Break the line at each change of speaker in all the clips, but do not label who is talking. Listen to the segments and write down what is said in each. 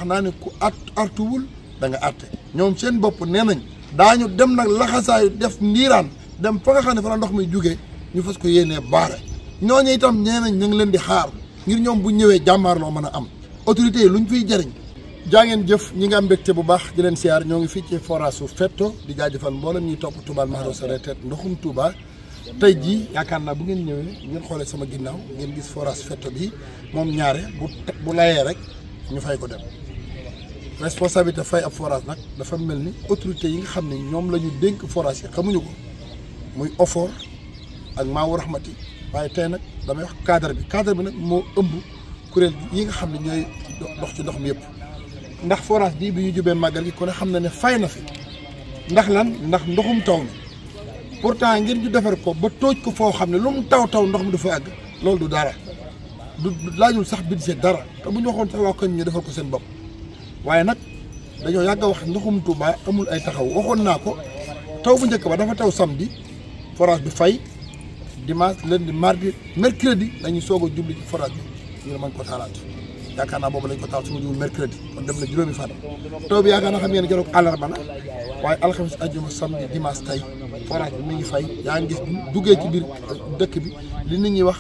wax naa ne ku artuwul da nga àtte ñoom seen bopp nee nañ daañu dem nag laxasaayu def ndiiraan dem fa nga xam ne fa la ndox mi jugee ñu fas ko yéenee baare ñooñu itam nee nañ ñu ngi leen di xaar ngir ñoom bu ñëwee jàmmaarloo mën a am autorité yi luñ fiy jëriñ. jaa ngeen jëf ñi nga am mbégte bu baax di leen siyaar ñoo ngi fii ci forage su Fetto di jaajëfal mboolem ñuy topp Touba Mahro sa retet ndoxum Touba tey jii yaakaar naa bu ngeen ñëwee ngeen xoolee sama ginnaaw ngeen gis forage Fetto bi moom ñaare bu layee rek ñu fay ko dem responsabilité fay ab forage nag dafa mel ni autorité yi nga xam ne ñoom la ñu dénk forage yi xamuñu ko muy OFOR ak Maawu Rahmati waaye tey nag damay wax cadre bi nag moo ëmb kuréel yi nga xam ne ñooy dox ci ndox mi yëpp ndax forage bii bi ñu jubee màggal gi ku ne xam na ne fay na fi ndax lan ndax ndoxum taw mi pourtant ngir ñu defar ko ba tooj ko foo xam ne lu mu taw ndox mi du fa àgg loolu du dara du laajul sax budget dara te bu ñu waxoon sax waa koñ ñu defal ko seen bopp waaye nag dañoo yàgg a wax ndoxum Touba amul ay taxaw waxoon naa ko taw bu njëkk ba dafa taw samedi forage bi fay dimanche lundi mardi mercredi dañuy soog a jubli ci forage bi ñu mën ko taalaat yaakaar naa boobu lañ ko taal su ma jiwu mercredi kon dem na juróomi fan taw bi yaakaar naa xam ngeen keroog àllarba la waaye alxames ajjuma samedi dimanche tey forage bi mi ngi fay yaa ngi gis duggee ci biir dëkk bi li nit ñi wax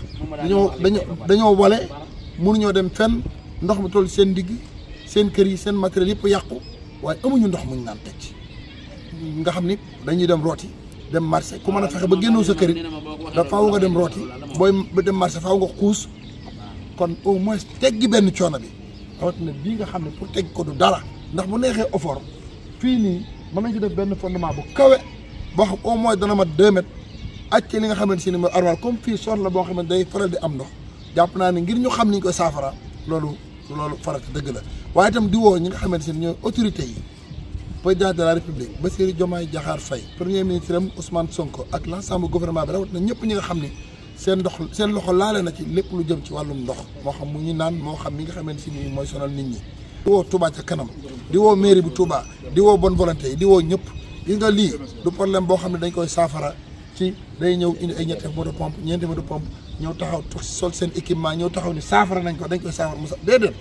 dañoo wale mënuñoo dem fenn ndox mi toll seen digg seen kër yi seen matériel yëpp yàqu waaye amuñu ndox muñ naan teg ci nga xam ni dañuy dem rooti dem marché ku mën a fexe ba génnoo sa kër it da faaw nga dem rooti booy dem marché faaw nga xuus kon au moins teggi benn coono bi rawatina bii nga xam ne pour tegg ko du dara ndax bu neexee OFOR fii nii mën nañ ci def benn fondement bu kawe boo xam au moins dana mat 2 mètres ak ci li nga xamante ne mooy armoire comme fii sol la boo xam ne day faral di am ndox jàpp naa ne ngir ñu xam ni ñu koy saafara loolu farata dëgg la waaye itam di woo ñi nga xamante ne ñooy autorités yi président de la république Bassirou Diomaye Diakhar Faye premier ministre am Ousmane Sonko ak l' ensemble gouvernement bi rawatina ñëpp ñi nga xam ne seen loxo laale na ci lépp lu jëm ci wàllum ndox moo xam mu ñu naan moo xam mi nga xamante ni mooy sonal nit ñi. di woo Touba ca kanam di woo mairie bu Touba di woo bonne volonté yi di woo ñëpp gis nga lii du problème boo xam ne dañ koy saafara ci day ñëw indi ay ñetti moto pompe ñeenti moto pompe ñëw taxaw sol seen équipement ñëw taxaw ni saafara nañ ko dañ koy saafara mu sax déedéet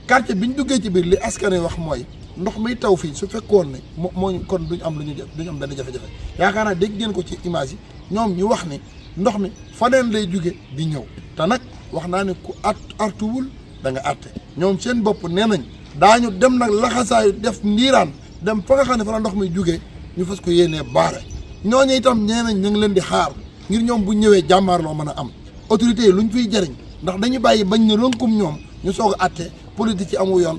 quartier bi ñu duggee ci biir li askan wi wax mooy ndox mi taw fii su fekkoon ne moo kon duñ am lu ñu duñ am benn jafe-jafe yaakaar naa dégg ngeen ko ci image yi ñoom ñu wax ni ndox mi faneen lay jóge di ñëw te nag wax naa ne ku artuwul da nga àtte ñoom seen bopp nee nañ daañu dem nag laxasaayu def ndiiraan dem fa nga xam ne fa la ndox mi jugee ñu fas ko yéenee baare ñooñu itam nee nañ ñu ngi leen di xaar ngir ñoom bu ñëwee jàmmaarloo mën a am autorité yi luñ fiy jëriñ ndax dañuy bàyyi bañ ne rënkum ñoom ñu soog a àtte police di ci amu yoon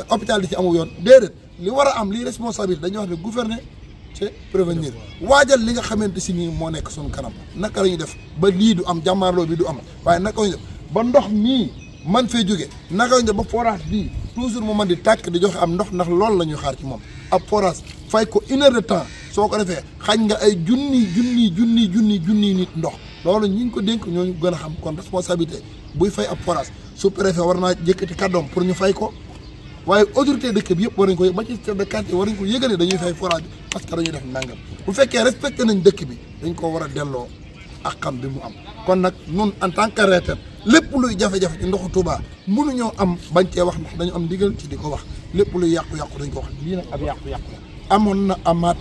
hôpital di ci amu yoon déedéet li war a am lii responsabilité dañuy wax ne gouverner c'est prévenir waajal li nga xamante si nii moo nekk suñu kanam naka la ñuy def ba lii du am jàmmaarloo bi du am waaye naka la ñuy def ba ndox mii man fee jóge naka la ñuy def ba forage bii toujours mu mën di tàkk di joxe am ndox ndax loolu la ñuy xaar ci moom ab forage fay ko 1 heure de temps soo ko defee xañ nga ay junni nit ndox loolu ñi ngi ko dénk ñooñu gën a xam kon responsabilité buy fay ab forage sous préfet war naa jëkkati kàddoom pour ñu fay ko waaye autorité dëkk bi yëpp war nañ ko ba ci chef de quartier war nañ ko yëgale dañuy fay forage bi parce que dañuy def nangam bu fekkee respecté nañ dëkk bi dañ ko war a delloo ak xam bi mu am kon nag nun en tant que reetet lépp luy jafe-jafe ci ndoxu Touba mënuñoo am bañ cee wax ndax dañu am ndigal ci di ko wax lépp luy yàqu-yàqu dañ ko wax lii nag ab yàqu-yàqu la amoon na amaat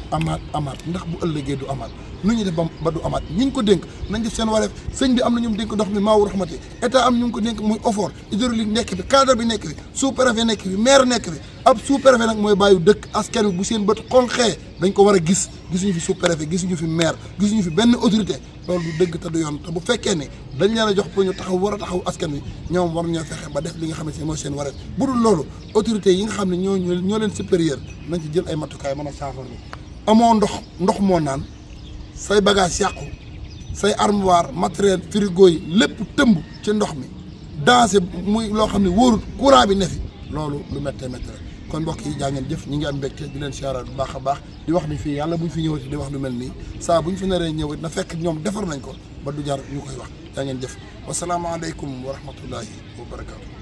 ndax bu ëllëgee du amaat nu ñuy def ba du amaat ñi ñu ko dénk nañ def seen wareef sëñ bi am na ñu mu dénk ndox mi Maawu Rahmati état am ñu ko dénk muy OFOR hydraulique nekk fi cadre bi nekk fi sous préfet nekk fi maire nekk fi ab sous préfet nag mooy bàyyi dëkk askan wi bu seen bët xonqee dañ ko war a gis gisuñu fi sous préfet gisuñu fi maire gisuñu fi benn autorité loolu du dëgg te du yoon te bu fekkee ne dañ leen a jox pour ñu taxaw war a taxaw askan wi ñoom war ñoo fexe ba def li nga xamante ne mooy seen wareef bu dul loolu autorité yi nga xam ne ñoo leen supérieur nañ ci jël ay matukaay mën a saafara amoo ndox moo naan say bagage yàqu say armoire matériel frigo yi lépp tëmb ci ndox mi dansé muy loo xam ne wóorut courant bi ne fi loolu lu méttee méttee kon mbokk yi jaa ngeen jëf ñi ngi am mbégte di leen siyaara bu baax a baax di wax ni fii yàlla buñ fi ñëwati di wax lu mel nii saa buñ fi naree ñëwati na fekk ñoom defar nañ ko ba du jar ñu koy wax jaa ngeen jëf wasalaamaaleykum wa rahmatullahi wa barakaatu.